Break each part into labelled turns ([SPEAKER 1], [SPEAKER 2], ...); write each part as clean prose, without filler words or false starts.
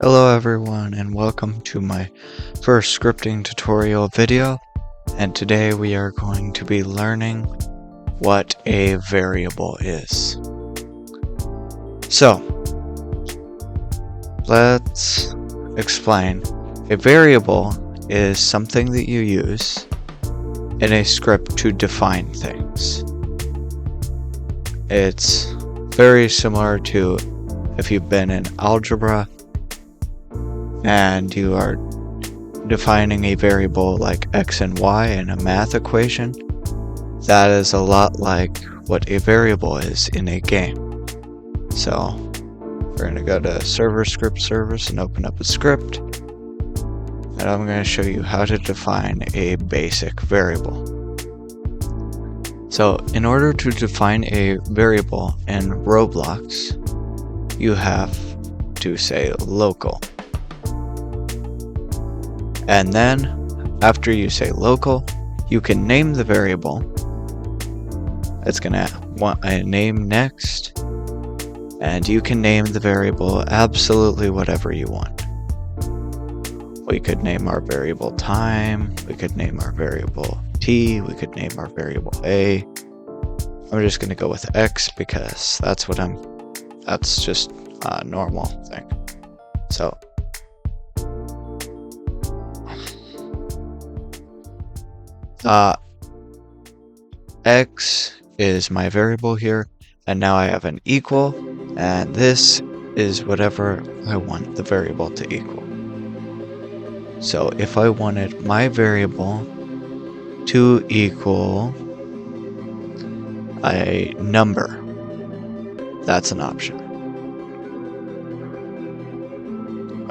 [SPEAKER 1] Hello everyone and welcome to my first scripting tutorial video, and today we are going to be learning what a variable is. So let's explain. A variable is something that you use in a script to define things. It's very similar to if you've been in algebra and you are defining a variable like x and y in a math equation. That is a lot like what a variable is in a game. So we're going to go to server script service and open up a script, and I'm going to show you how to define a basic variable. So in order to define a variable in Roblox, you have to say local. And then, after you say local, you can name the variable. It's going to want a name next, and you can name the variable absolutely whatever you want. We could name our variable time, we could name our variable t, we could name our variable a. I'm just going to go with x because that's just a normal thing. So x is my variable here, and now I have an equal, and this is whatever I want the variable to equal. So if I wanted my variable to equal a number, that's an option.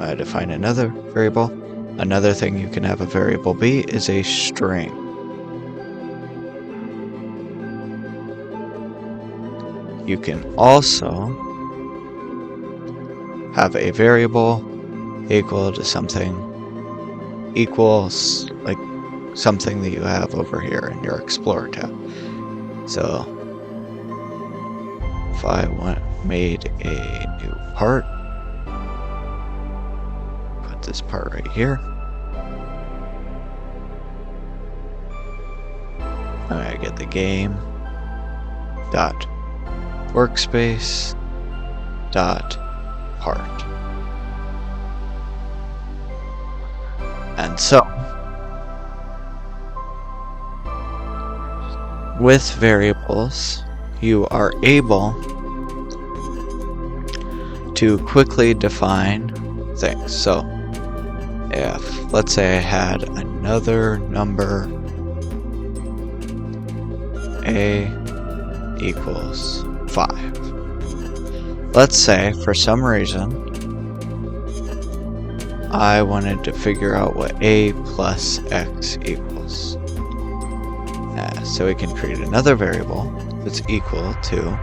[SPEAKER 1] I define another variable. Another thing you can have a variable be is a string. You can also have a variable equal to something equals like something that you have over here in your Explorer tab. So if I made a new part, put this part right here. I get the game dot workspace dot part. And so with variables you are able to quickly define things. So if, let's say I had another number, a equals 5. Let's say for some reason I wanted to figure out what a plus x equals. So we can create another variable that's equal to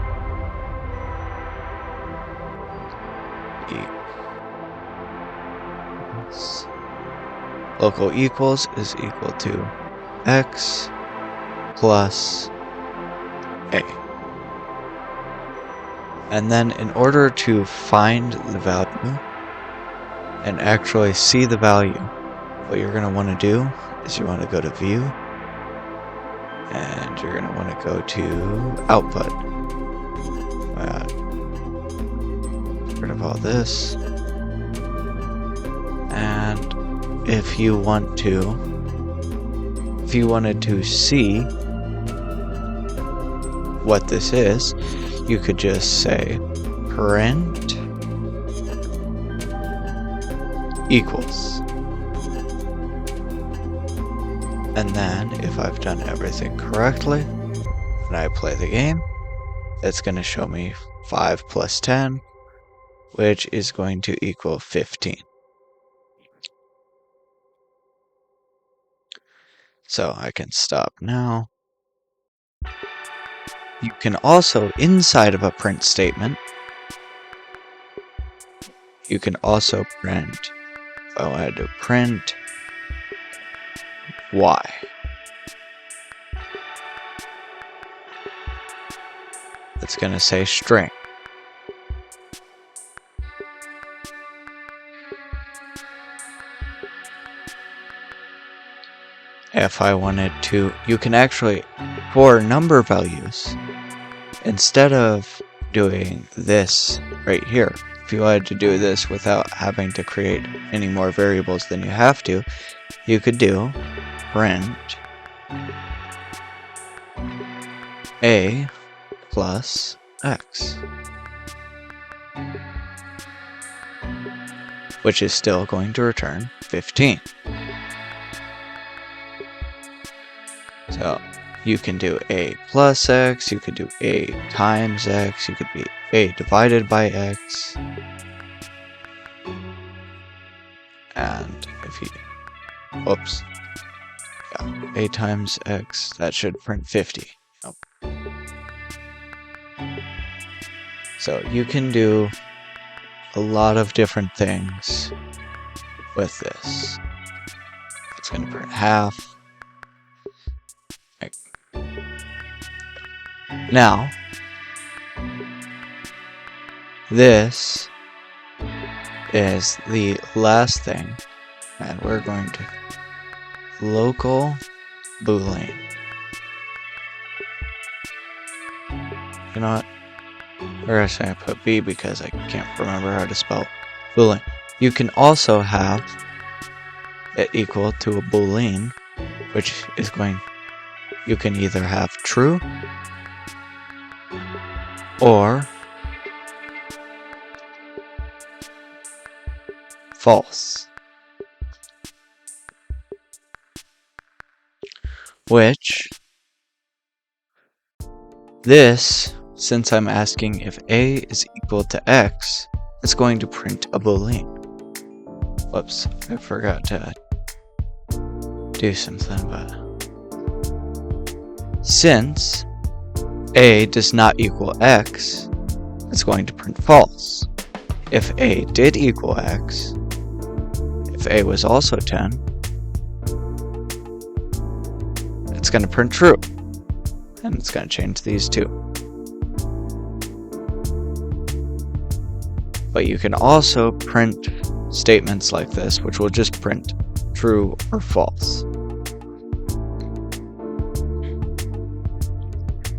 [SPEAKER 1] local equals is equal to x plus a. And then in order to find the value and actually see the value, what you're going to want to do is you want to go to view, and you're going to want to go to output. Get rid of all this. And if you wanted to see what this is, you could just say print equals. And then if I've done everything correctly and I play the game, it's going to show me 5 plus 10, which is going to equal 15. So I can stop now. You can also, inside of a print statement, you can also print, if I wanted to print y. It's going to say string. if I wanted to, you can actually, for number values, instead of doing this right here, if you wanted to do this without having to create any more variables than you have to, you could do print a plus x, which is still going to return 15. So you can do a plus x, you could do a times x, you could be a divided by x, and if you, whoops, yeah, a times x, that should print 50. Nope. So you can do a lot of different things with this. It's going to print half. Now, this is the last thing, and we're going to local boolean. You know what? Or actually I put B because I can't remember how to spell boolean. You can also have it equal to a boolean, which is going, you can either have true or false, which this, since I'm asking if a is equal to x, it's going to print a boolean. Whoops, I forgot to do something, but since a does not equal x, it's going to print false. If a did equal x, if a was also 10, it's going to print true. And it's going to change these two. But you can also print statements like this, which will just print true or false.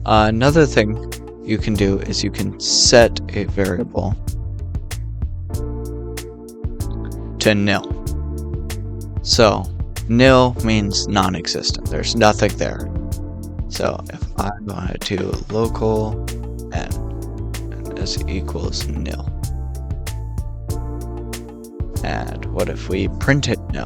[SPEAKER 1] Another thing you can do is you can set a variable to nil. So nil means non-existent. There's nothing there. So if I wanted to local n is equals nil, and what if we print it nil?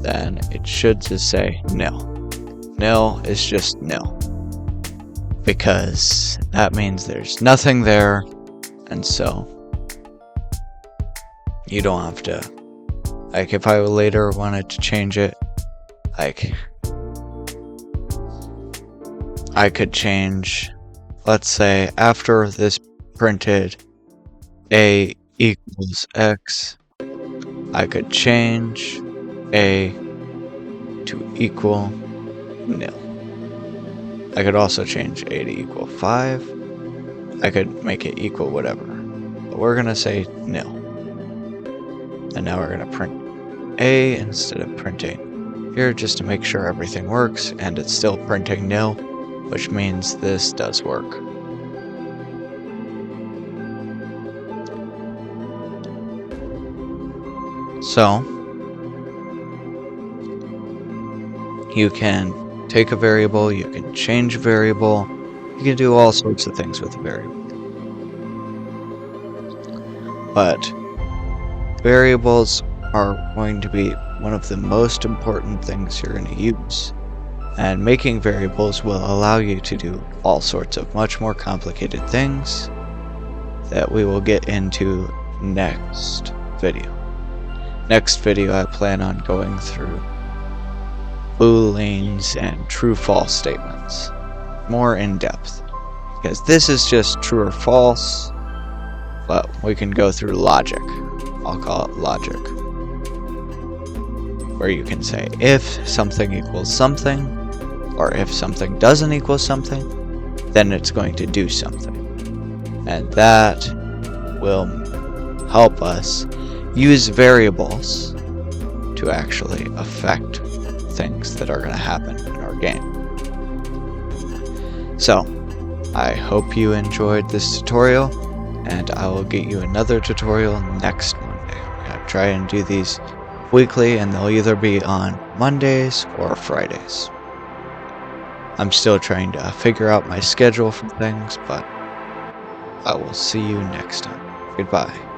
[SPEAKER 1] Then it should just say nil. Nil is just nil, because that means there's nothing there, and so you don't have to, like, if I later wanted to change it, like, I could change, let's say after this printed a equals x, I could change a to equal nil. I could also change a to equal 5. I could make it equal whatever. But we're going to say nil. And now we're going to print a instead of printing here, just to make sure everything works, and it's still printing nil, which means this does work. So you can take a variable, you can change a variable, you can do all sorts of things with a variable. But variables are going to be one of the most important things you're going to use. And making variables will allow you to do all sorts of much more complicated things that we will get into next video. Next video, I plan on going through booleans and true-false statements more in depth, because this is just true or false, but we can go through logic. I'll call it logic, where you can say if something equals something, or if something doesn't equal something, then it's going to do something, and that will help us use variables to actually affect things that are going to happen in our game. So, I hope you enjoyed this tutorial, and I will get you another tutorial next Monday. I'm going to try and do these weekly, and they'll either be on Mondays or Fridays. I'm still trying to figure out my schedule for things, but I will see you next time. Goodbye.